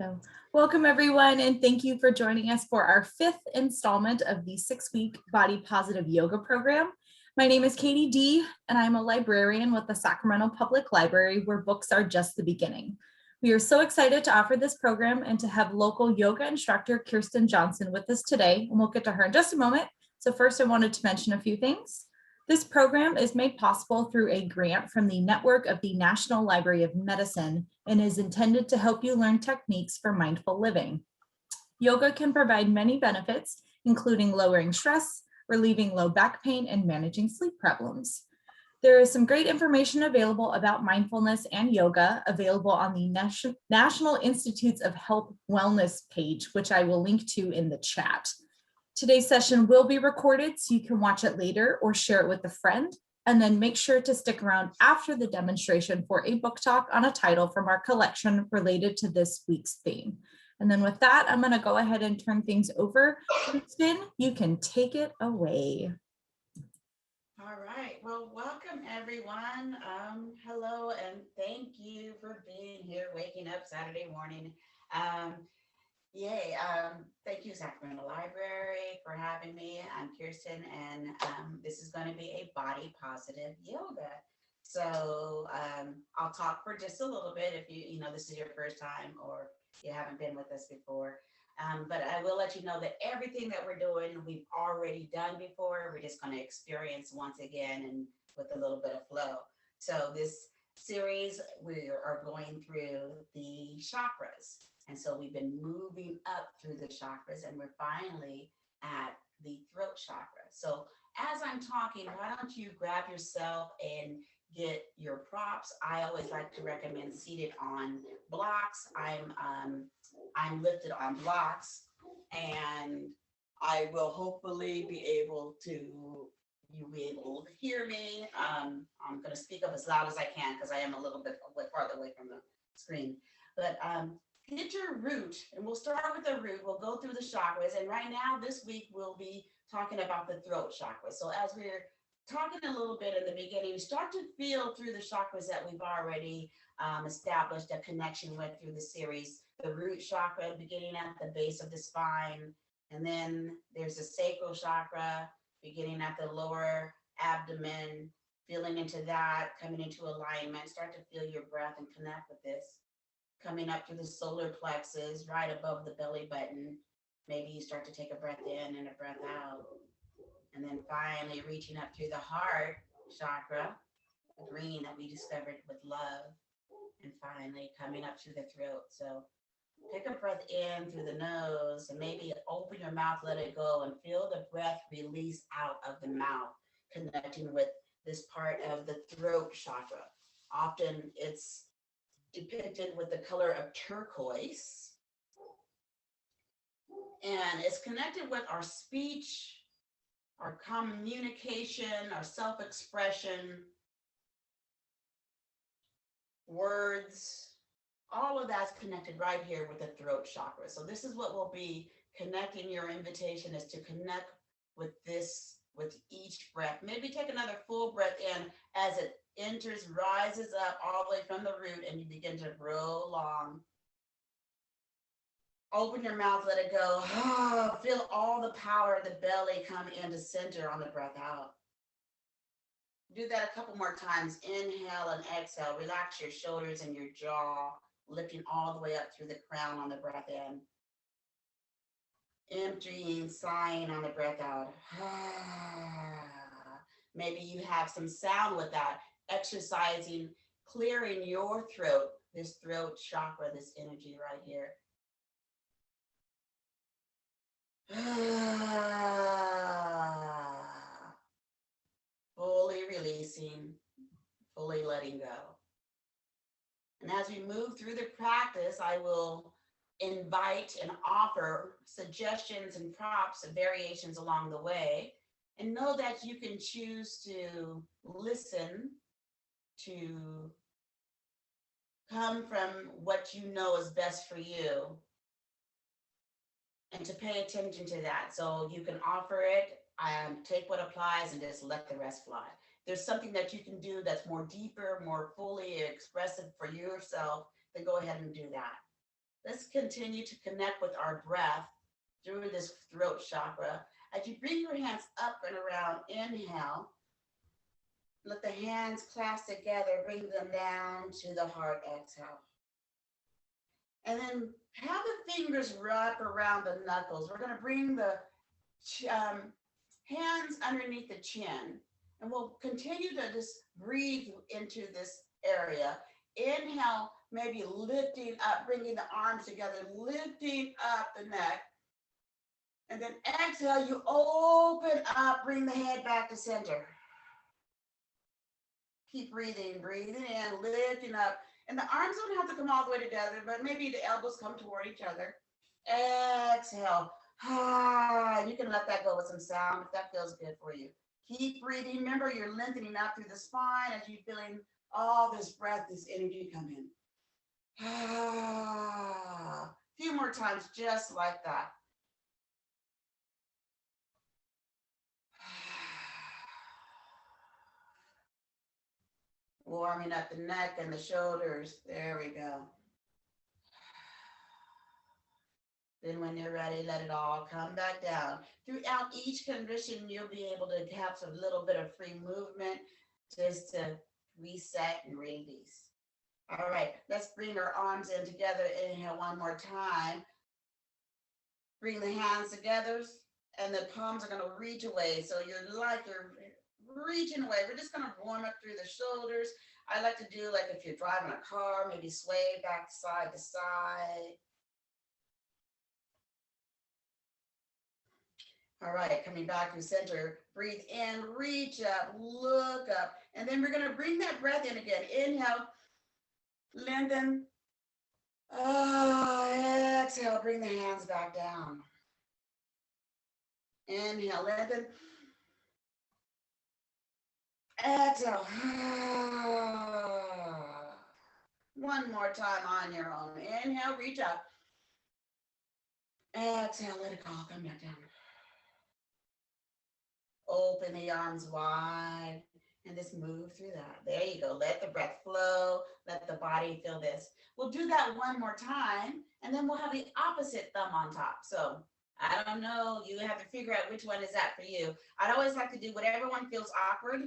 So, welcome everyone, and thank you for joining us for our 5th installment of the 6-week Body Positive Yoga program. My name is Katie D, and I'm a librarian with the Sacramento Public Library, where books are just the beginning. We are so excited to offer this program and to have local yoga instructor Kirsten Johnson with us today, and we'll get to her in just a moment. So first, I wanted to mention a few things. This program is made possible through a grant from the network of the National Library of Medicine and is intended to help you learn techniques for mindful living. Yoga can provide many benefits, including lowering stress, relieving low back pain, and managing sleep problems. There is some great information available about mindfulness and yoga available on the National Institutes of Health Wellness page, which I will link to in the chat. Today's session will be recorded so you can watch it later or share it with a friend, and then make sure to stick around after the demonstration for a book talk on a title from our collection related to this week's theme. And then with that, I'm going to go ahead and turn things over. Kirsten, you can take it away. All right, well, welcome everyone. Hello, and thank you for being here, waking up Saturday morning. Thank you, Sacramento Library, for having me. I'm Kirsten, and this is going to be a body positive yoga. So I'll talk for just a little bit if this is your first time or you haven't been with us before. But I will let you know that everything that we're doing, we've already done before. We're just going to experience once again and with a little bit of flow. So this series, we are going through the chakras. And so we've been moving up through the chakras, and we're finally at the throat chakra. So as I'm talking, why don't you grab yourself and get your props. I always like to recommend seated on blocks. I'm lifted on blocks, and I will hopefully be able to, you'll be able to hear me. I'm going to speak up as loud as I can because I am a little bit farther away from the screen. But get your root, and we'll start with the root. We'll go through the chakras, and right now this week we'll be talking about the throat chakra. So as we're talking a little bit in the beginning, start to feel through the chakras that we've already established a connection with through the series. The root chakra beginning at the base of the spine, and then there's the sacral chakra beginning at the lower abdomen, feeling into that, coming into alignment. Start to feel your breath and connect with this. Coming up through the solar plexus, right above the belly button. Maybe you start to take a breath in and a breath out. And then finally reaching up through the heart chakra, the green that we discovered with love. And finally coming up through the throat. So take a breath in through the nose and maybe open your mouth, let it go, and feel the breath release out of the mouth, connecting with this part of the throat chakra. Often it's depicted with the color of turquoise. And it's connected with our speech, our communication, our self-expression, words, all of that's connected right here with the throat chakra. So this is what we'll be connecting. Your invitation is to connect with this, with each breath. Maybe take another full breath in as it enters, rises up all the way from the root, and you begin to grow long. Open your mouth, let it go. Feel all the power of the belly come into center on the breath out. Do that a couple more times. Inhale and exhale. Relax your shoulders and your jaw, lifting all the way up through the crown on the breath in. Emptying, sighing on the breath out. Maybe you have some sound with that. Exercising, clearing your throat, this throat chakra, this energy right here. Fully releasing, fully letting go. And as we move through the practice, I will invite and offer suggestions and props and variations along the way. And know that you can choose to listen, to come from what you know is best for you, and to pay attention to that. So you can offer it, take what applies, and just let the rest fly. There's something that you can do that's more deeper, more fully expressive for yourself, then go ahead and do that. Let's continue to connect with our breath through this throat chakra. As you bring your hands up and around, inhale. Let the hands clasp together, bring them down to the heart, exhale. And then have the fingers wrap around the knuckles. We're going to bring the hands underneath the chin, and we'll continue to just breathe into this area. Inhale, maybe lifting up, bringing the arms together, lifting up the neck. And then exhale, you open up, bring the head back to center. Keep breathing, breathing in, lifting up. And the arms don't have to come all the way together, but maybe the elbows come toward each other. Exhale. You can let that go with some sound if that feels good for you. Keep breathing. Remember, you're lengthening out through the spine as you're feeling all this breath, this energy come in. A few more times, just like that. Warming up the neck and the shoulders. There we go. Then when you're ready, let it all come back down. Throughout each condition, you'll be able to have some little bit of free movement just to reset and release. All right, let's bring our arms in together. Inhale one more time. Bring the hands together and the palms are gonna reach away. So you're reaching away. We're just gonna warm up through the shoulders. I like to do, like if you're driving a car, maybe sway back side to side. All right, coming back to center, breathe in, reach up, look up, and then we're gonna bring that breath in again. Inhale, lengthen. Exhale, bring the hands back down. Inhale, lengthen. Exhale. One more time on your own. Inhale, reach up. Exhale, let it all come back down. Open the arms wide and just move through that. There you go. Let the breath flow. Let the body feel this. We'll do that one more time, and then we'll have the opposite thumb on top. So I don't know. You have to figure out which one is that for you. I'd always like to do whatever one feels awkward.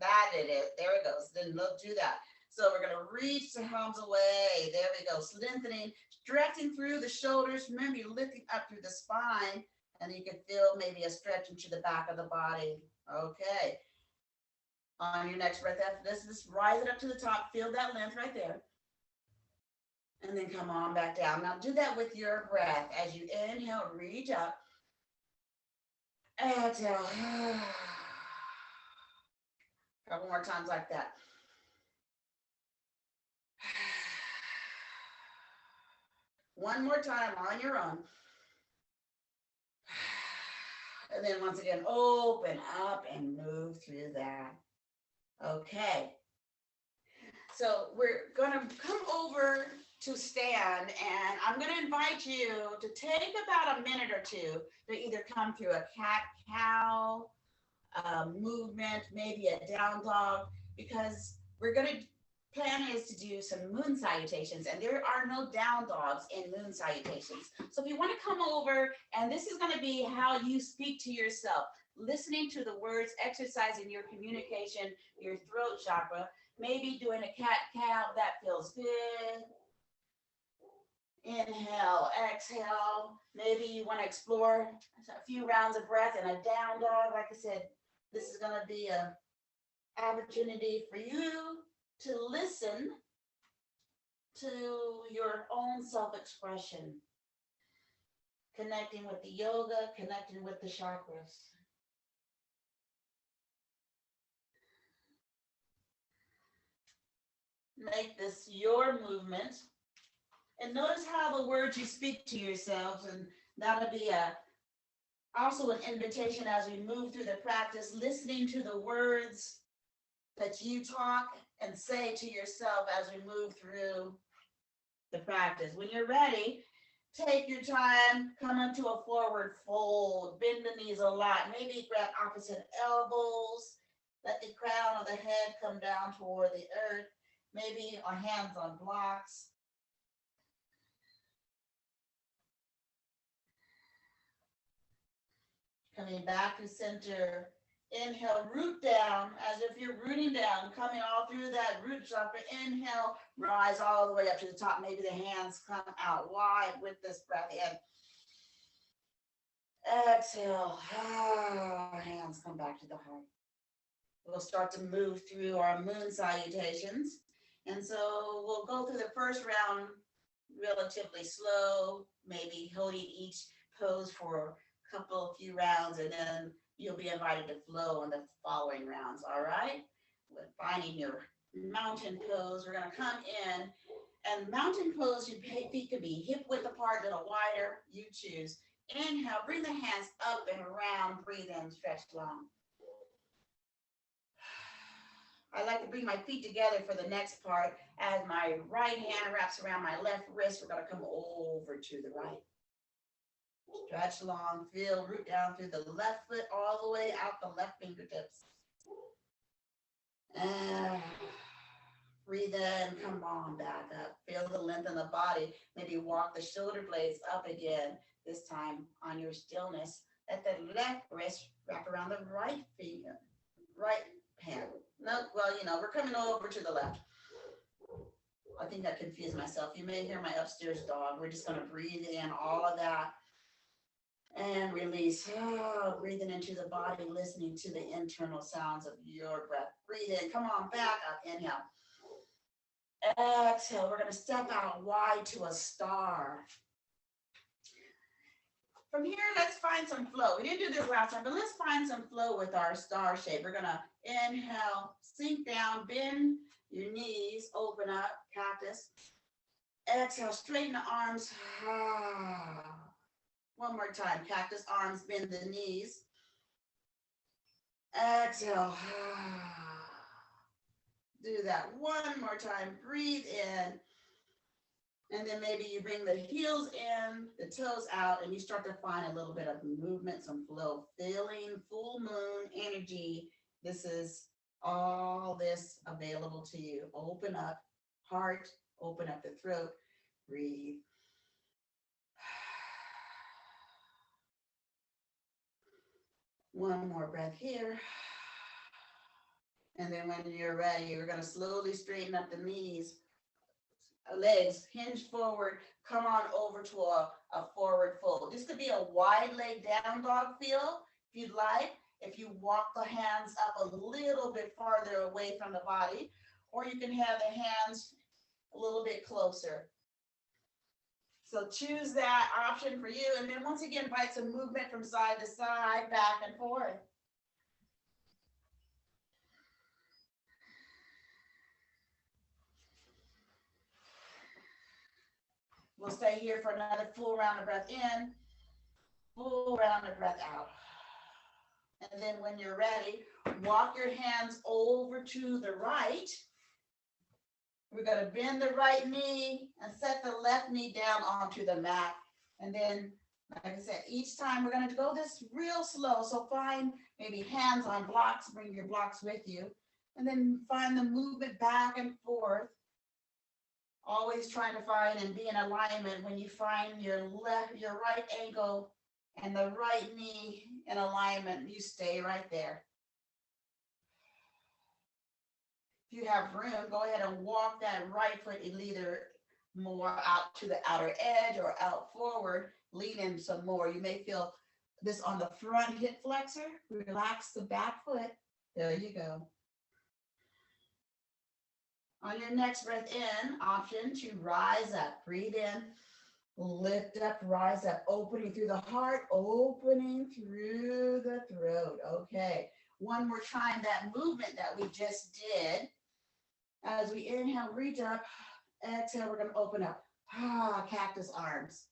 That it is. There it goes. Then we'll do that. So we're going to reach the arms away. There we go. Lengthening, stretching through the shoulders. Remember, you're lifting up through the spine. And you can feel maybe a stretch into the back of the body. Okay. On your next breath, let's just rise it up to the top. Feel that length right there. And then come on back down. Now do that with your breath. As you inhale, reach up. Exhale. A couple more times like that. One more time on your own. And then once again, open up and move through that. Okay. So we're gonna come over to stand, and I'm gonna invite you to take about a minute or two to either come through a cat-cow movement, maybe a down dog, because we're gonna plan is to do some moon salutations, and there are no down dogs in moon salutations. So if you want to come over, and this is going to be how you speak to yourself, listening to the words, exercising your communication, your throat chakra, maybe doing a cat-cow, that feels good. Inhale, exhale. Maybe you want to explore a few rounds of breath in a down dog. Like I said, this is going to be an opportunity for you to listen to your own self-expression, connecting with the yoga, connecting with the chakras. Make this your movement, and notice how the words you speak to yourself, and that'll be also an invitation as we move through the practice, listening to the words that you talk and say to yourself as we move through the practice. When you're ready, take your time, come into a forward fold, bend the knees a lot, maybe grab opposite elbows, let the crown of the head come down toward the earth, maybe our hands on blocks. Coming back to center. Inhale, root down as if you're rooting down, coming all through that root chakra. Inhale, rise all the way up to the top. Maybe the hands come out wide with this breath in. Exhale, hands come back to the heart. We'll start to move through our moon salutations. And so we'll go through the first round relatively slow, maybe holding each pose for a few rounds, and then you'll be invited to flow on the following rounds, all right? With finding your mountain pose, we're gonna come in, and mountain pose, your feet could be hip width apart, a little wider, you choose. Inhale, bring the hands up and around, breathe in, stretch long. I like to bring my feet together for the next part. As my right hand wraps around my left wrist, we're gonna come over to the right. Stretch long, feel root down through the left foot all the way out the left fingertips. Breathe in, come on back up. Feel the length in the body. Maybe walk the shoulder blades up again, this time on your stillness. Let the left wrist wrap around the right finger, right hand. No, well, you know, we're coming over to the left. I think I confused myself. You may hear my upstairs dog. We're just going to breathe in all of that and release. Breathing into the body, listening to the internal sounds of your breath. Breathe in. Come on, back up. Inhale. Exhale. We're going to step out wide to a star. From here, let's find some flow. We didn't do this last time, but let's find some flow with our star shape. We're going to inhale, sink down, bend your knees, open up, cactus. Exhale, straighten the arms. One more time, cactus, arms, bend the knees. Exhale. Do that one more time. Breathe in. And then maybe you bring the heels in, the toes out, and you start to find a little bit of movement, some flow, feeling full moon energy. This is all this available to you. Open up heart, open up the throat, breathe. One more breath here. And then when you're ready, you're going to slowly straighten up the knees. Legs hinge forward, come on over to a forward fold. This could be a wide leg down dog feel if you'd like. If you walk the hands up a little bit farther away from the body, or you can have the hands a little bit closer. So choose that option for you. And then once again, invite some movement from side to side, back and forth. We'll stay here for another full round of breath in, full round of breath out. And then when you're ready, walk your hands over to the right. We're going to bend the right knee and set the left knee down onto the mat. And then, like I said, each time we're going to go this real slow. So find maybe hands on blocks, bring your blocks with you, and then find the movement back and forth. Always trying to find and be in alignment. When you find your right ankle and the right knee in alignment, you stay right there. If you have room, go ahead and walk that right foot either more out to the outer edge or out forward. Lean in some more. You may feel this on the front hip flexor. Relax the back foot. There you go. On your next breath in, option to rise up. Breathe in, lift up, rise up, opening through the heart, opening through the throat. Okay, one more time, that movement that we just did. As we inhale, reach up, exhale, we're gonna open up. Cactus arms.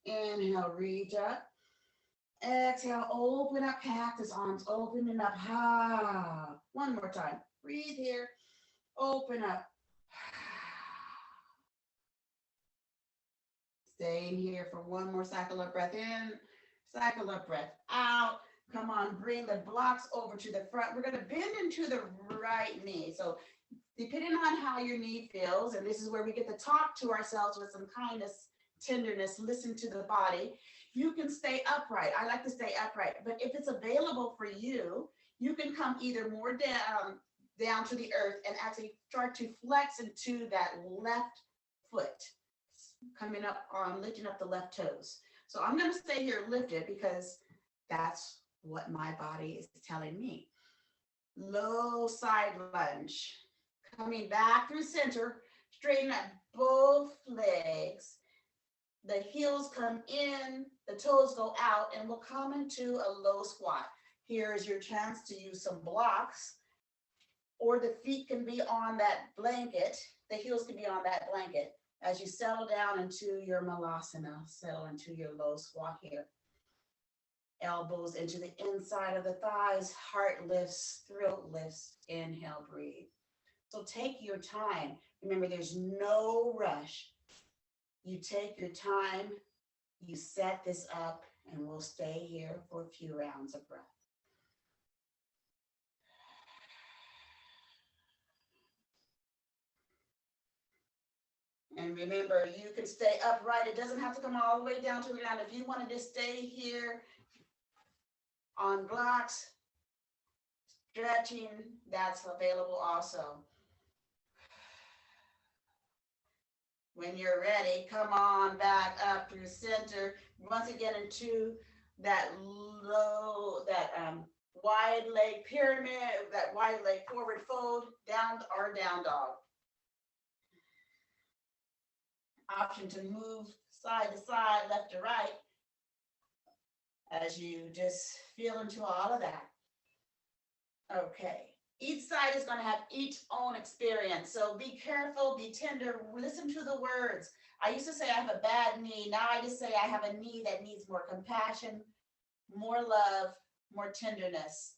Inhale, reach up. Exhale, open up, cactus arms, opening up. One more time, breathe here, open up. Staying here for one more cycle of breath in, cycle of breath out. Come on, bring the blocks over to the front. We're going to bend into the right knee. So depending on how your knee feels, and this is where we get to talk to ourselves with some kindness, tenderness, listen to the body. You can stay upright. I like to stay upright, but if it's available for you, you can come either more down to the earth and actually start to flex into that left foot, coming up on lifting up the left toes. So I'm going to stay here lifted because that's what my body is telling me. Low side lunge, coming back through center, straighten up both legs. The heels come in, the toes go out, and we'll come into a low squat. Here is your chance to use some blocks, or the feet can be on that blanket. The heels can be on that blanket as you settle down into your malasana, settle into your low squat here. Elbows into the inside of the thighs, heart lifts, throat lifts, inhale, breathe. So take your time. Remember, there's no rush. You take your time, you set this up, and we'll stay here for a few rounds of breath. And remember, you can stay upright. It doesn't have to come all the way down to the ground. If you wanted to stay here on blocks, stretching, that's available also. When you're ready, come on back up through center. Once again into that low, that wide leg pyramid, that wide leg forward fold, down or down dog. Option to move side to side, left to right, as you just feel into all of that. Okay. Each side is going to have its own experience. So be careful, be tender, listen to the words. I used to say I have a bad knee. Now I just say I have a knee that needs more compassion, more love, more tenderness.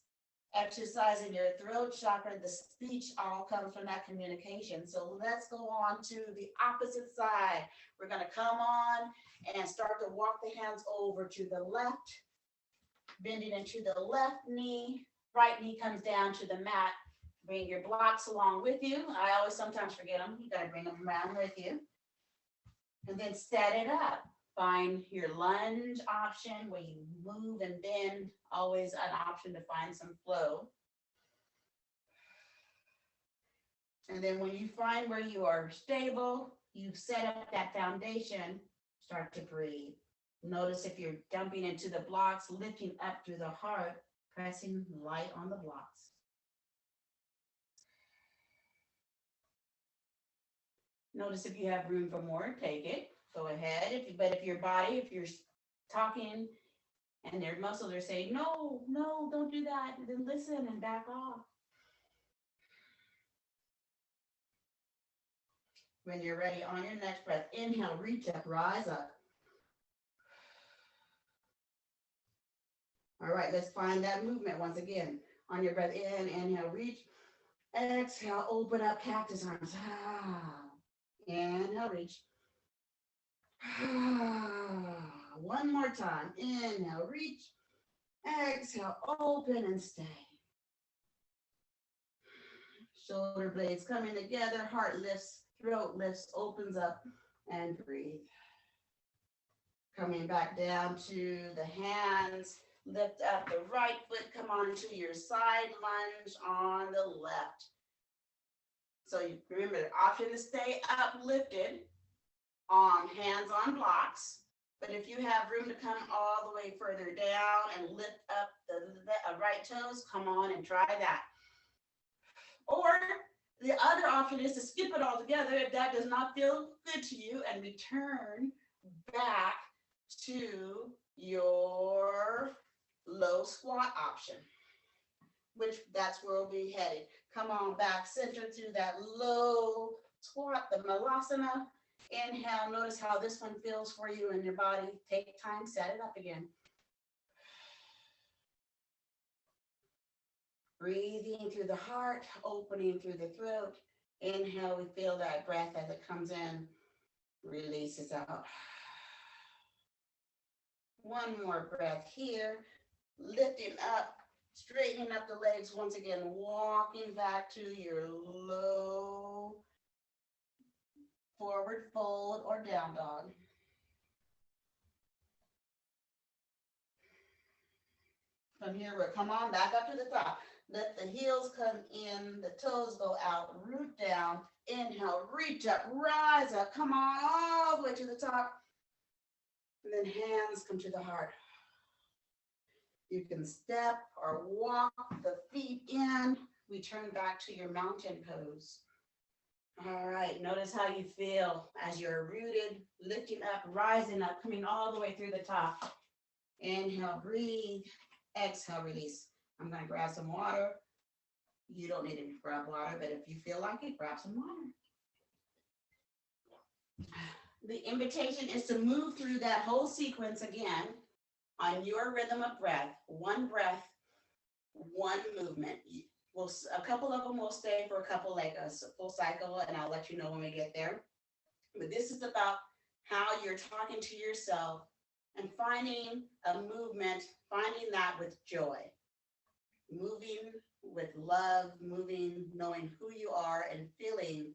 Exercising your throat chakra, the speech all comes from that communication. So let's go on to the opposite side. We're going to come on and start to walk the hands over to the left, bending into the left knee. Right knee comes down to the mat. Bring your blocks along with you. I always sometimes forget them. You got to bring them around with you. And then set it up. Find your lunge option where you move and bend. Always an option to find some flow. And then when you find where you are stable, you've set up that foundation, start to breathe. Notice if you're dumping into the blocks, lifting up through the heart, pressing light on the blocks. Notice if you have room for more, take it. Go ahead. But if you're talking and their muscles are saying, no, don't do that, then listen and back off. When you're ready, on your next breath, inhale, reach up, rise up. All right, let's find that movement once again. On your breath in, inhale, reach. Exhale, open up, cactus arms. Inhale, reach. One more time. Inhale, reach. Exhale, open and stay. Shoulder blades coming together, heart lifts, throat lifts, opens up, and breathe. Coming back down to the hands. Lift up the right foot, come on into your side lunge on the left. So you remember the option to stay uplifted on hands on blocks. But if you have room to come all the way further down and lift up the right toes, come on and try that. Or the other option is to skip it all together if that does not feel good to you and return back to your low squat option, which that's where we'll be headed. Come on back, center to that low squat, the malasana. Inhale, notice how this one feels for you in your body. Take time, set it up again. Breathing through the heart, opening through the throat. Inhale, we feel that breath as it comes in, releases out. One more breath here. Lifting up, straightening up the legs once again, walking back to your low forward fold or down dog. From here, we'll come on back up to the top. Let the heels come in, the toes go out, root down, inhale, reach up, rise up, come on all the way to the top. And then hands come to the heart. You can step or walk the feet in. We turn back to your mountain pose. All right, notice how you feel as you're rooted, lifting up, rising up, coming all the way through the top. Inhale, breathe, exhale, release. I'm gonna grab some water. You don't need to grab water, but if you feel like it, grab some water. The invitation is to move through that whole sequence again on your rhythm of breath, one, one movement. A couple of them will stay for a couple, like a full cycle, and I'll let you know when we get there. But this is about how you're talking to yourself and finding a movement, finding that with joy, moving with love, moving, knowing who you are and feeling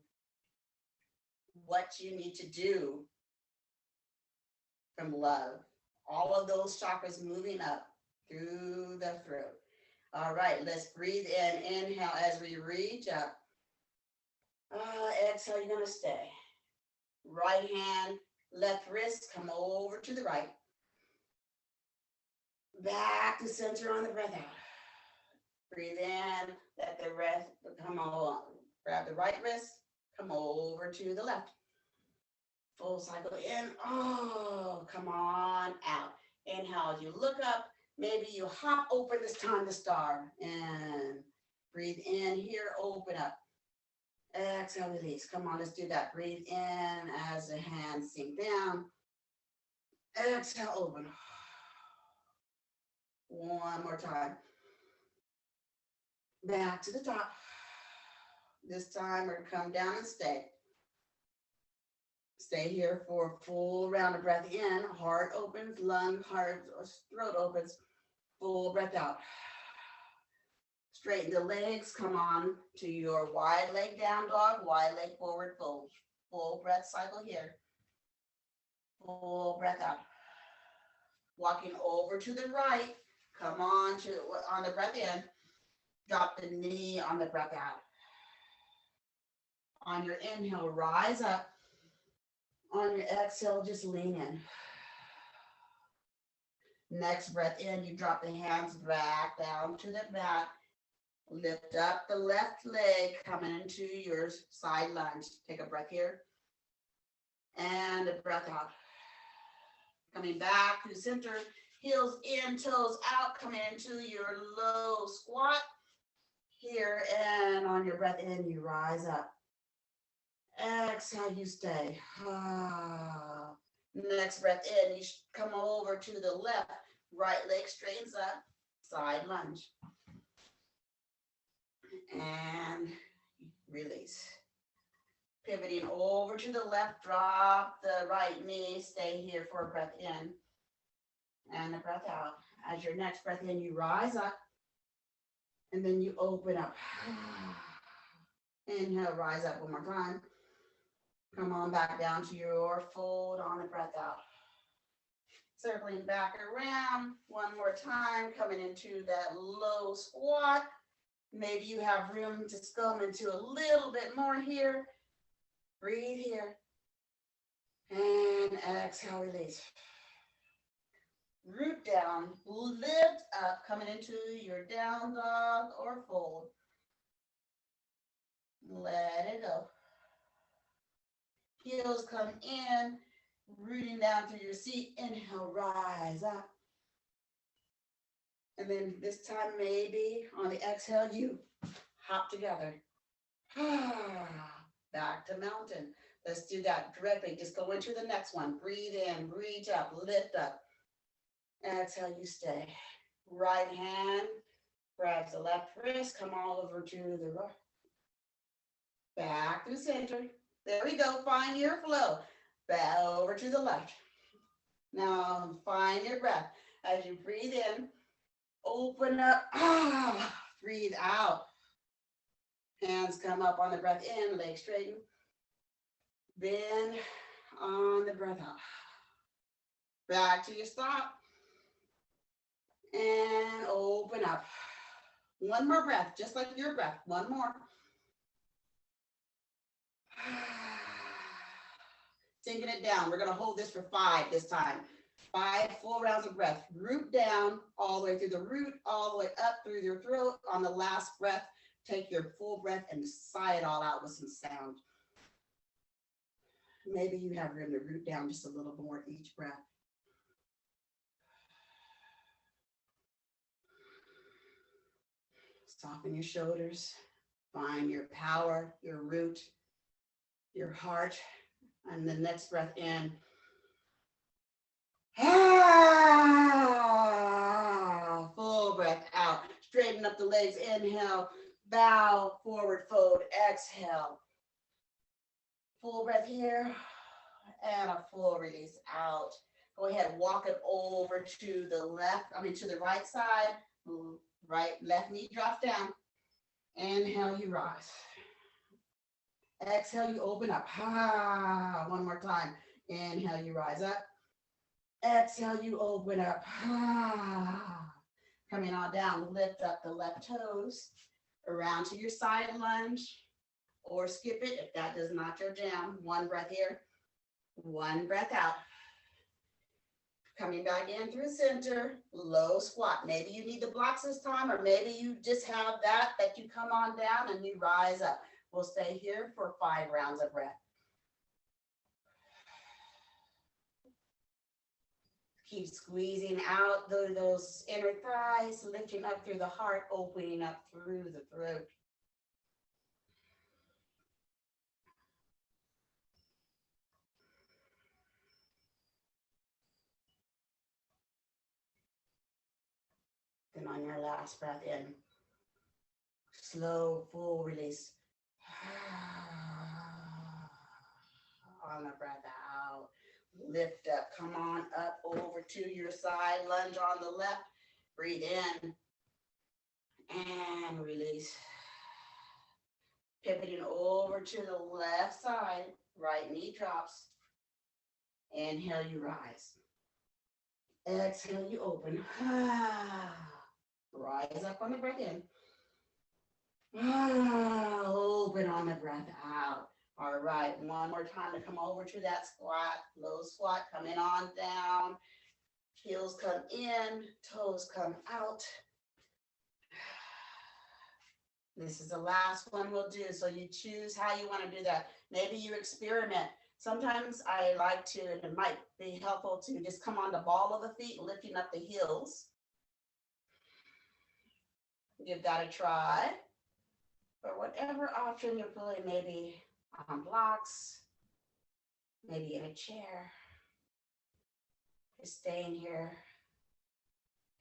what you need to do from love. All of those chakras moving up through the throat. All right, let's breathe in. Inhale as we reach up. Exhale, you're gonna stay. Right hand, left wrist, come over to the right. Back to center on the breath out. Breathe in, let the rest come on. Grab the right wrist, come over to the left. Full cycle in, oh, come on out. Inhale, as you look up, maybe you hop open this time to star. And breathe in here, open up. Exhale, release. Come on, let's do that. Breathe in as the hands sink down. Exhale, open. One more time. Back to the top. This time we're gonna come down and stay. Stay here for a full round of breath in. Heart opens, lung, heart, throat opens. Full breath out. Straighten the legs. Come on to your wide leg down dog, wide leg forward fold. Full breath cycle here. Full breath out. Walking over to the right. Come on the breath in. Drop the knee on the breath out. On your inhale, rise up. On your exhale, just lean in. Next breath in, you drop the hands back down to the mat. Lift up the left leg, coming into your side lunge. Take a breath here. And a breath out. Coming back to center, heels in, toes out, coming into your low squat. Here, and on your breath in, you rise up. Exhale, you stay. Next breath in, you come over to the left. Right leg straightens up, side lunge. And release. Pivoting over to the left, drop the right knee, stay here for a breath in and a breath out. As your next breath in, you rise up and then you open up. Inhale, rise up one more time. Come on back down to your fold on the breath out. Circling back around one more time, coming into that low squat. Maybe you have room to come into a little bit more here. Breathe here. And exhale, release. Root down, lift up, coming into your down dog or fold. Let it go. Heels come in, rooting down through your seat. Inhale, rise up. And then this time, maybe on the exhale, you hop together. Back to mountain. Let's do that directly. Just go into the next one. Breathe in, reach up, lift up. Exhale, you stay. Right hand grabs the left wrist. Come all over to the right. Back to center. There we go. Find your flow. Back over to the left. Now find your breath. As you breathe in, open up. Breathe out. Hands come up on the breath in, legs straighten. Bend on the breath out. Back to your stop. And open up. One more breath, just like your breath. One more. Sinking it down. We're going to hold this for 5 this time. 5 full rounds of breath. Root down all the way through the root, all the way up through your throat. On the last breath, take your full breath and sigh it all out with some sound. Maybe you have room to root down just a little more each breath. Soften your shoulders. Find your power, your root, your heart. And the next breath in. Full breath out. Straighten up the legs. Inhale. Bow, forward fold. Exhale. Full breath here. And a full release out. Go ahead, walk it over to the left, to the right side. Right, left knee drops down. Inhale, you rise. Exhale, you open up. One more time. Inhale, you rise up. Exhale, you open up. Coming on down, lift up the left toes. Around to your side lunge. Or skip it if that is not your jam. One breath here. One breath out. Coming back in through center, low squat. Maybe you need the blocks this time, or maybe you just have that you come on down and you rise up. We'll stay here for 5 rounds of breath. Keep squeezing out through those inner thighs, lifting up through the heart, opening up through the throat. Then on your last breath in, slow, full release. On the breath out, lift up, come on up over to your side, lunge on the left, breathe in and release. Pivoting over to the left side, right knee drops. Inhale, you rise. Exhale, you open. Rise up on the breath in. Open on the breath out. All right, one more time to come over to that squat, low squat, coming on down. Heels come in, toes come out. This is the last one we'll do, so you choose how you want to do that. Maybe you experiment. Sometimes I like to, and it might be helpful to just come on the ball of the feet, lifting up the heels. Give that a try. Or whatever option you're feeling, maybe on blocks, maybe in a chair. Just staying here.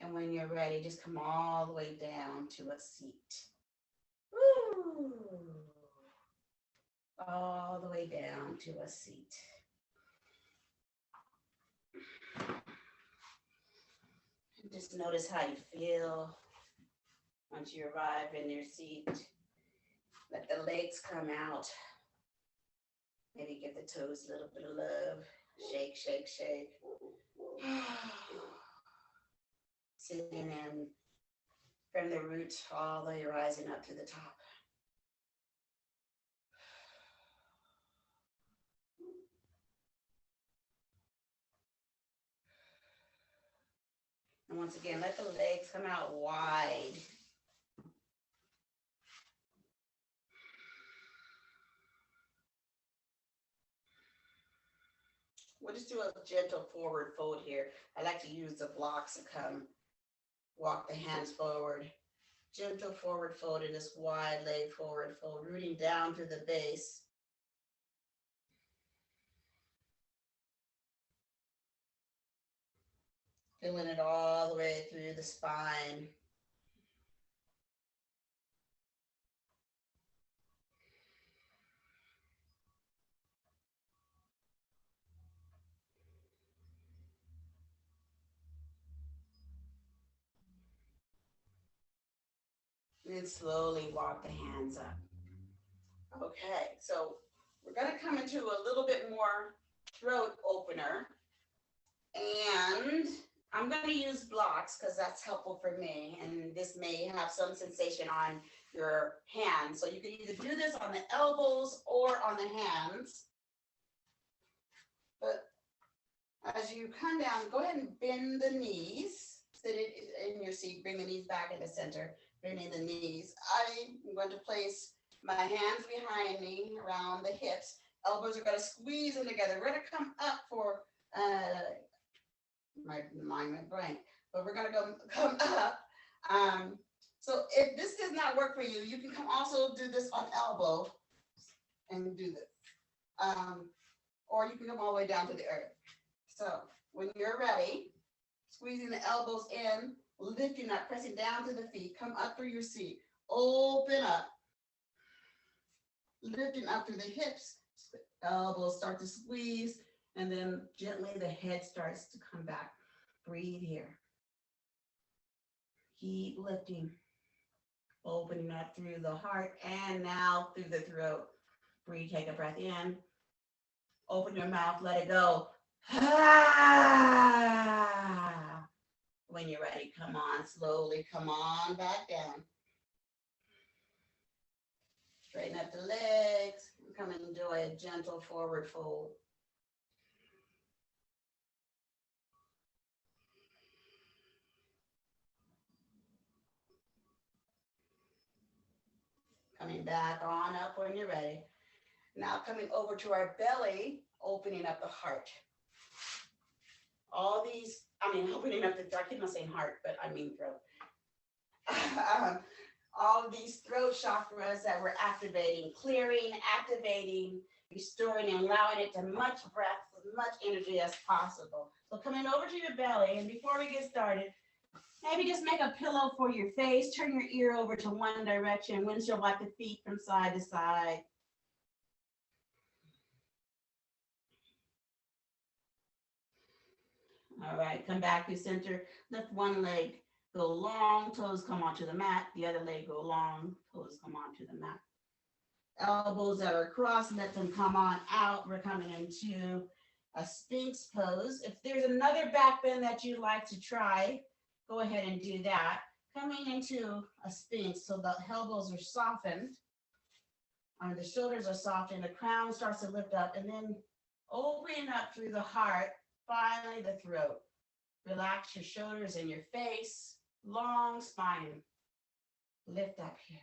And when you're ready, just come all the way down to a seat. Woo! All the way down to a seat. And just notice how you feel once you arrive in your seat. Let the legs come out. Maybe give the toes a little bit of love. Shake, shake, shake. Sitting in from the root all the way rising up to the top. And once again, let the legs come out wide. We'll just do a gentle forward fold here. I like to use the blocks to come. Walk the hands forward. Gentle forward fold in this wide leg forward fold, rooting down to the base. Feeling it all the way through the spine. And then slowly walk the hands up. Okay, so we're going to come into a little bit more throat opener. And I'm I'm going to use blocks because that's helpful for me. And this may have some sensation on your hands. So you can either do this on the elbows or on the hands. But as you come down, go ahead and bend the knees. Sit it in your seat, bring the knees back in the center, bending the knees. I'm going to place my hands behind me around the hips. Elbows are going to squeeze in together. We're going to come up for, my mind went blank, but we're going to come up. So if this does not work for you, you can also do this on elbow and do this. Or you can come all the way down to the earth. So when you're ready, squeezing the elbows in, lifting up, pressing down to the feet, come up through your seat, open up, lifting up through the hips, elbows start to squeeze, and then gently the head starts to come back. Breathe here. Keep lifting, opening up through the heart and now through the throat. Breathe, take a breath in, open your mouth, let it go. When you're ready, come on, slowly come on back down. Straighten up the legs, come and do a gentle forward fold. Coming back on up when you're ready. Now coming over to our belly, opening up the heart. All these, opening up the, I keep on saying heart, but I mean throat. All of these throat chakras that we're activating, clearing, activating, restoring, and allowing it to much breath, as much energy as possible. So coming over to your belly, and before we get started, maybe just make a pillow for your face, turn your ear over to one direction, windshield wipe the feet from side to side. All right, come back to center, lift one leg, go long, toes come onto the mat, the other leg go long, toes come onto the mat. Elbows that are crossed, let them come on out. We're coming into a Sphynx pose. If there's another back bend that you'd like to try, go ahead and do that. Coming into a Sphynx, so the elbows are softened, the shoulders are softened, the crown starts to lift up, and then opening up through the heart, finally the throat. Relax your shoulders and your face, long spine. Lift up here.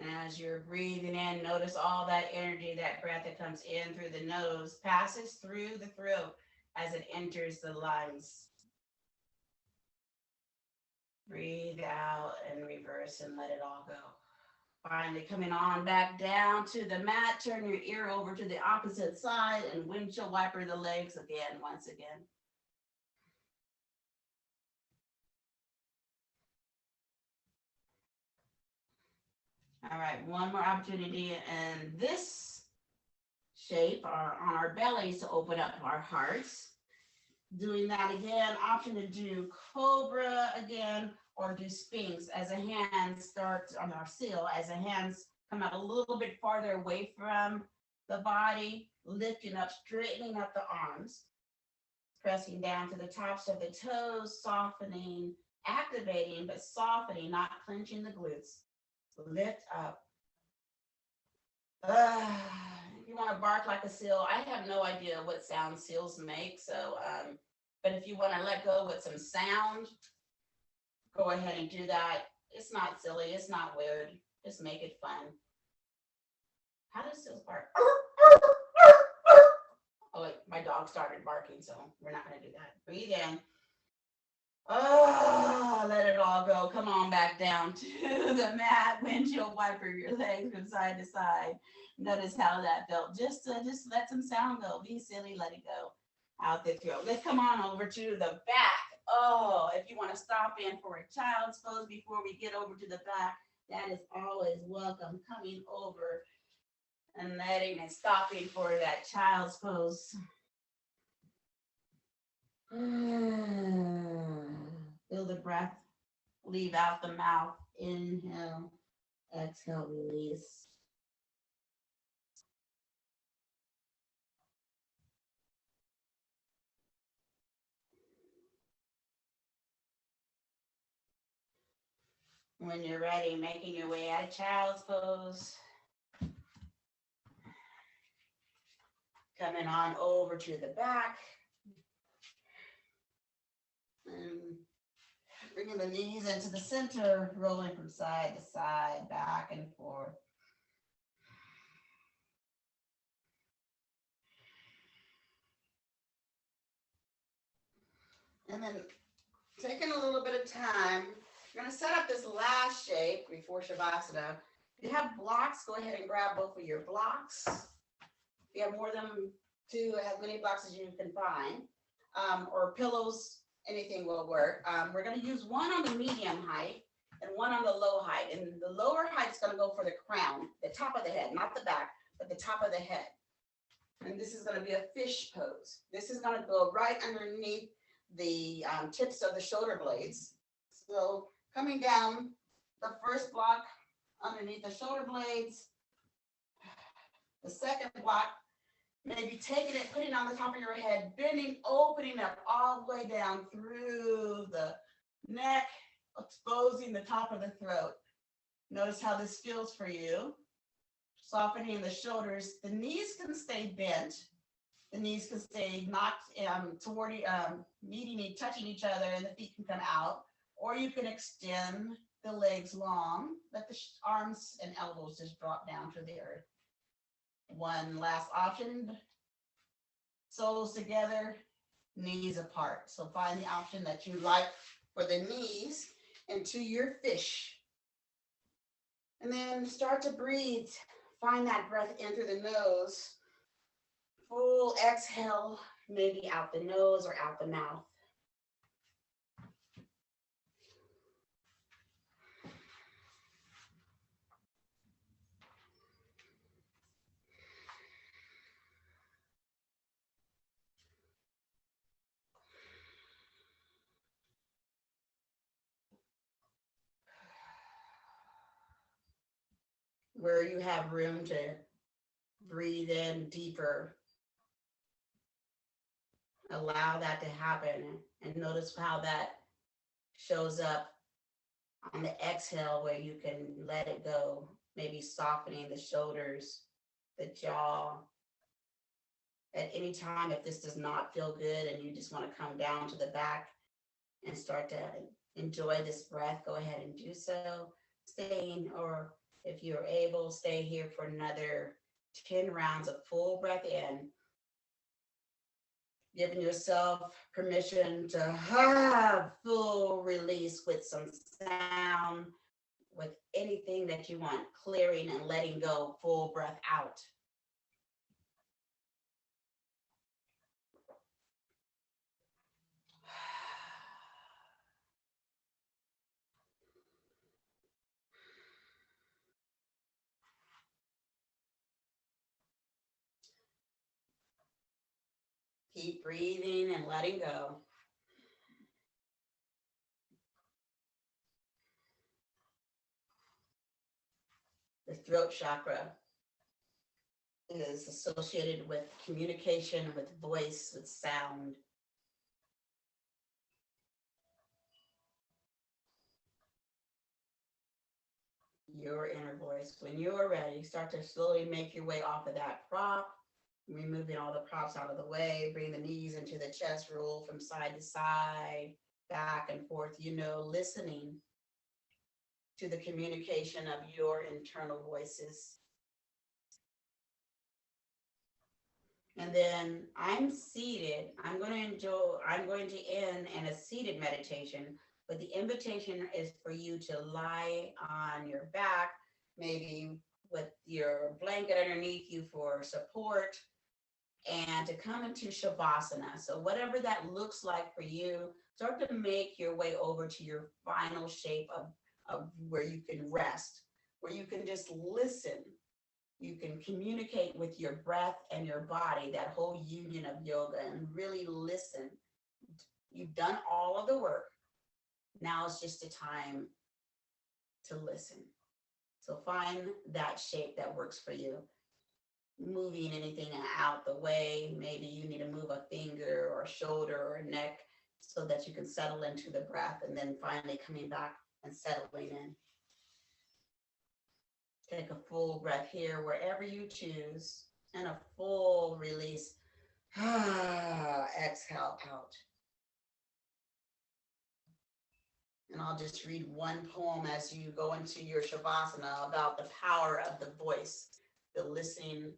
And as you're breathing in, notice all that energy, that breath that comes in through the nose, passes through the throat as it enters the lungs. Breathe out and reverse and let it all go. Finally coming on back down to the mat, turn your ear over to the opposite side and windshield wiper the legs again, once again. All right, one more opportunity, and this shape are on our bellies to open up our hearts. Doing that again, option to do cobra again, or do Sphynx as the hands start on our seal, as the hands come out a little bit farther away from the body, lifting up, straightening up the arms, pressing down to the tops of the toes, softening, activating, but softening, not clenching the glutes. Lift up. If you want to bark like a seal, I have no idea what sound seals make. So, but if you want to let go with some sound, go ahead and do that. It's not silly. It's not weird. Just make it fun. How does seals bark? Oh, wait, my dog started barking, so we're not going to do that. Breathe in. Oh, let it all go. Come on back down to the mat. Windshield wiper your legs from side to side. Notice how that felt. Just let some sound go. Be silly, let it go. Out the throat. Let's come on over to the back. Oh, if you want to stop in for a child's pose before we get over to the back, that is always welcome. Coming over and letting and stopping for that child's pose. Feel the breath leave out the mouth. Inhale, exhale, release. When you're ready, making your way out of child's pose. Coming on over to the back. And bringing the knees into the center, rolling from side to side, back and forth. And then taking a little bit of time, you're gonna set up this last shape before Shavasana. If you have blocks, go ahead and grab both of your blocks. If you have more than two, as many blocks as you can find, or pillows, anything will work. We're gonna use one on the medium height and one on the low height. And the lower height is gonna go for the crown, the top of the head, not the back, but the top of the head. And this is gonna be a fish pose. This is gonna go right underneath the tips of the shoulder blades. So coming down the first block underneath the shoulder blades, the second block, maybe taking it, putting it on the top of your head, bending, opening up all the way down through the neck, exposing the top of the throat. Notice how this feels for you. Softening the shoulders. The knees can stay bent. The knees can stay knocked toward meeting, touching each other, and the feet can come out. Or you can extend the legs long, let the arms and elbows just drop down to the earth. One last option, soles together, knees apart. So find the option that you like for the knees into your fish. And then start to breathe. Find that breath in through the nose. Full exhale, maybe out the nose or out the mouth. Where you have room to breathe in deeper, allow that to happen, and notice how that shows up on the exhale, where you can let it go, maybe softening the shoulders, the jaw. At any time, if this does not feel good and you just want to come down to the back and start to enjoy this breath, go ahead and do so. Staying, or if you're able, stay here for another 10 rounds of full breath in. Giving yourself permission to have full release with some sound, with anything that you want, clearing and letting go, full breath out. Keep breathing and letting go. The throat chakra is associated with communication, with voice, with sound. Your inner voice. When you are ready, start to slowly make your way off of that prop, removing all the props out of the way. Bring the knees into the chest, roll from side to side, back and forth, listening to the communication of your internal voices. And then I'm seated. I'm going to end in a seated meditation, but the invitation is for you to lie on your back, maybe with your blanket underneath you for support, and to come into Shavasana. So whatever that looks like for you, start to make your way over to your final shape of where you can rest, where you can just listen. You can communicate with your breath and your body, that whole union of yoga, and really listen. You've done all of the work. Now it's just a time to listen. So find that shape that works for you. Moving anything out the way. Maybe you need to move a finger or a shoulder or a neck so that you can settle into the breath, and then finally coming back and settling in. Take a full breath here wherever you choose, and a full release. Exhale out. And I'll just read one poem as you go into your Shavasana about the power of the voice, the listening,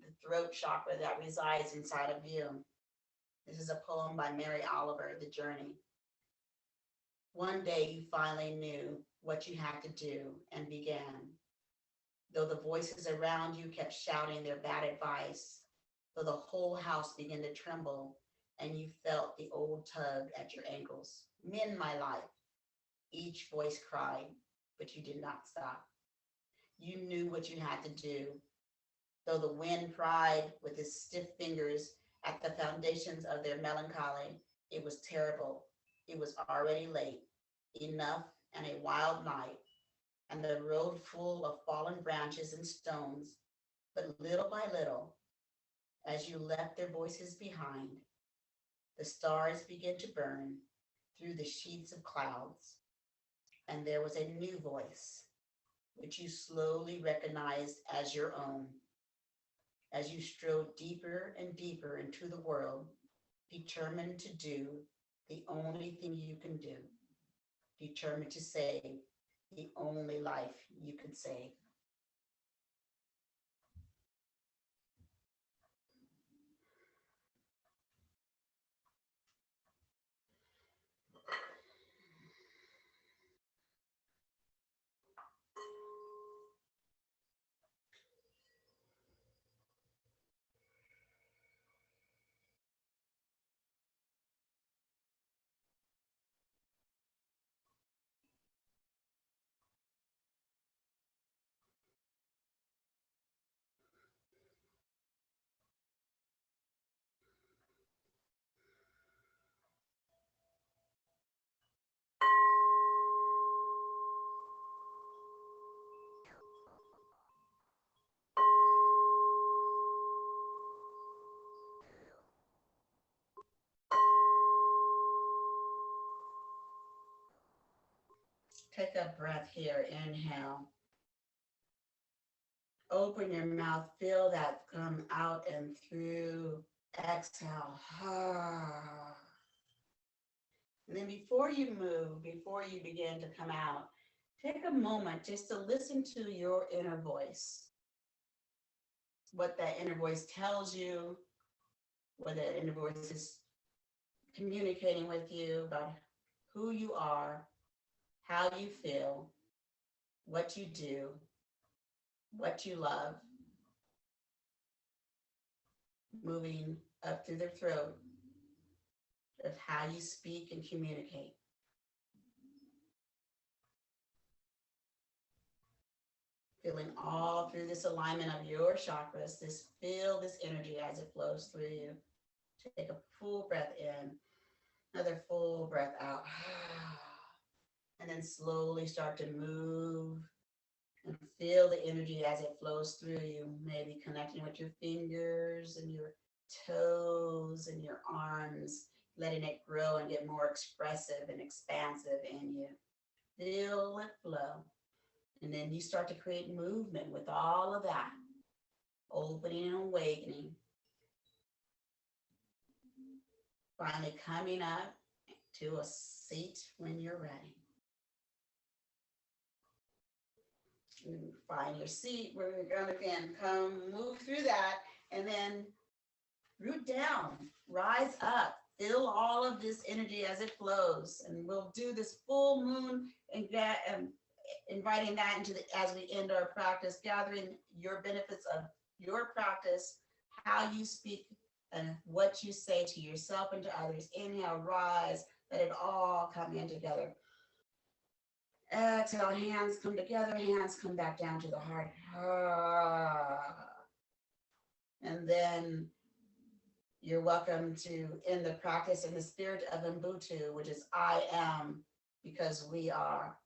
the throat chakra that resides inside of you. This is a poem by Mary Oliver, The Journey. One day you finally knew what you had to do and began. Though the voices around you kept shouting their bad advice, though the whole house began to tremble and you felt the old tug at your ankles. Mend my life, each voice cried, but you did not stop. You knew what you had to do. Though the wind pried with his stiff fingers at the foundations of their melancholy, it was terrible. It was already late, enough and a wild night, and the road full of fallen branches and stones. But little by little, as you left their voices behind, the stars began to burn through the sheets of clouds, and there was a new voice, which you slowly recognized as your own. As you strode deeper and deeper into the world, determined to do the only thing you can do, determined to save the only life you could save. Take a breath here, inhale. Open your mouth, feel that come out and through. Exhale. And then before you move, before you begin to come out, take a moment just to listen to your inner voice. What that inner voice tells you, what that inner voice is communicating with you about who you are, how you feel, what you do, what you love. Moving up through the throat of how you speak and communicate. Feeling all through this alignment of your chakras, feel this energy as it flows through you. Take a full breath in, another full breath out. And then slowly start to move and feel the energy as it flows through you, maybe connecting with your fingers and your toes and your arms, letting it grow and get more expressive and expansive in you. Feel it flow. And then you start to create movement with all of that, opening and awakening. Finally coming up to a seat when you're ready. Find your seat. We're going to again move through that, and then root down, rise up, feel all of this energy as it flows. And we'll do this full moon and inviting that into as we end our practice, gathering your benefits of your practice, how you speak and what you say to yourself and to others. Inhale, rise, let it all come in together. Exhale, hands come together, hands come back down to the heart. And then You're welcome to end the practice in the spirit of Ubuntu, which is I am, because we are.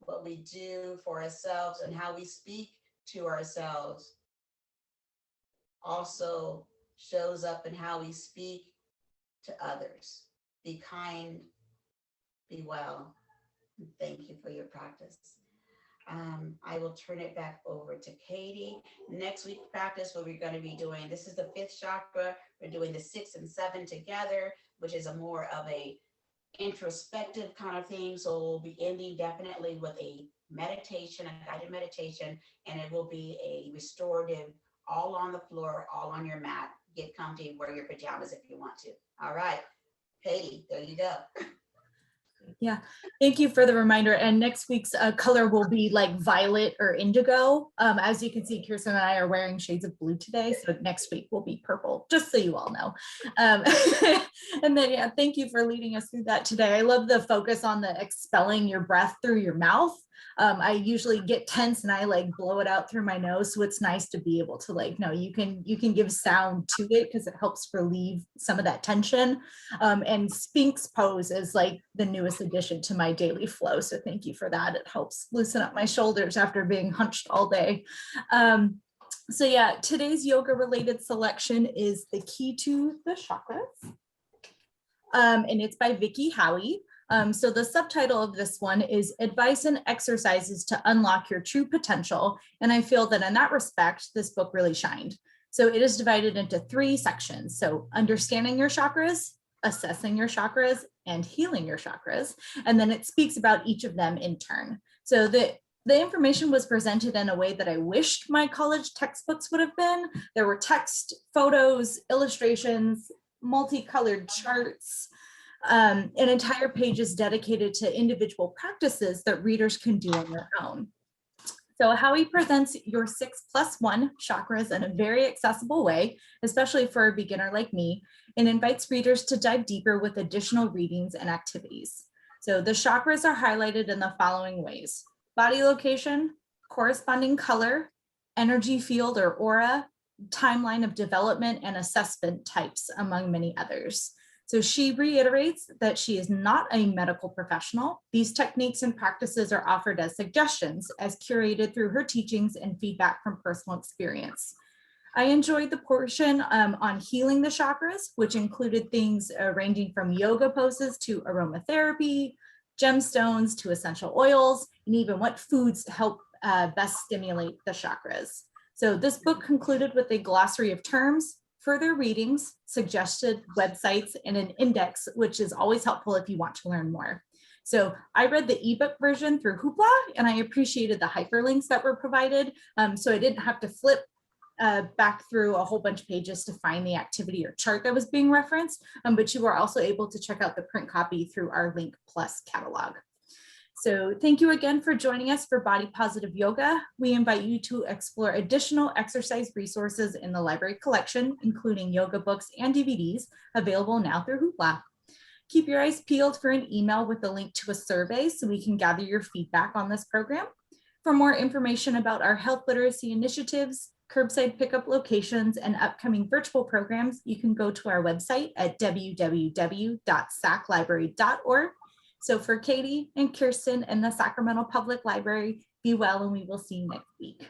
What we do for ourselves and how we speak to ourselves also shows up in how we speak to others. Be kind, be well, and thank you for your practice. I will turn it back over to Katie. Next week's practice, what we're going to be doing, this is the 5th chakra. We're doing the 6 and 7 together, which is a more of a introspective kind of thing. So we'll be ending definitely with a meditation, a guided meditation, and it will be a restorative, all on the floor, all on your mat. Get comfy, wear your pajamas if you want to. All right, Katie, there you go. Yeah, thank you for the reminder. And next week's color will be like violet or indigo. As you can see, Kirsten and I are wearing shades of blue today. So next week will be purple, just so you all know. And then, yeah, thank you for leading us through that today. I love the focus on the expelling your breath through your mouth. I usually get tense and I like blow it out through my nose. So it's nice to be able to like, no, you can give sound to it because it helps relieve some of that tension. And Sphynx Pose is like the newest addition to my daily flow. So thank you for that. It helps loosen up my shoulders after being hunched all day. So yeah, today's yoga related selection is The Key to the Chakras. And it's by Vicki, Howie. So the subtitle of this one is Advice and Exercises to Unlock Your True Potential. And I feel that in that respect, this book really shined. So it is divided into 3 sections. So understanding your chakras, assessing your chakras, and healing your chakras. And then it speaks about each of them in turn. So the information was presented in a way that I wished my college textbooks would have been. There were text, photos, illustrations, multicolored charts, and entire pages dedicated to individual practices that readers can do on their own. So Howie presents your 6+1 chakras in a very accessible way, especially for a beginner like me, and invites readers to dive deeper with additional readings and activities. So the chakras are highlighted in the following ways: body location, corresponding color, energy field or aura, timeline of development, and assessment types, among many others. So she reiterates that she is not a medical professional. These techniques and practices are offered as suggestions, as curated through her teachings and feedback from personal experience. I enjoyed the portion on healing the chakras, which included things ranging from yoga poses to aromatherapy, gemstones to essential oils, and even what foods help best stimulate the chakras. So this book concluded with a glossary of terms, further readings, suggested websites, and an index, which is always helpful if you want to learn more. So I read the ebook version through Hoopla, and I appreciated the hyperlinks that were provided. So I didn't have to flip back through a whole bunch of pages to find the activity or chart that was being referenced, but you were also able to check out the print copy through our Link Plus catalog. So thank you again for joining us for Body Positive Yoga. We invite you to explore additional exercise resources in the library collection, including yoga books and DVDs available now through Hoopla. Keep your eyes peeled for an email with a link to a survey so we can gather your feedback on this program. For more information about our health literacy initiatives, curbside pickup locations, and upcoming virtual programs, you can go to our website at www.saclibrary.org. So for Katie and Kirsten and the Sacramento Public Library, be well, and we will see you next week.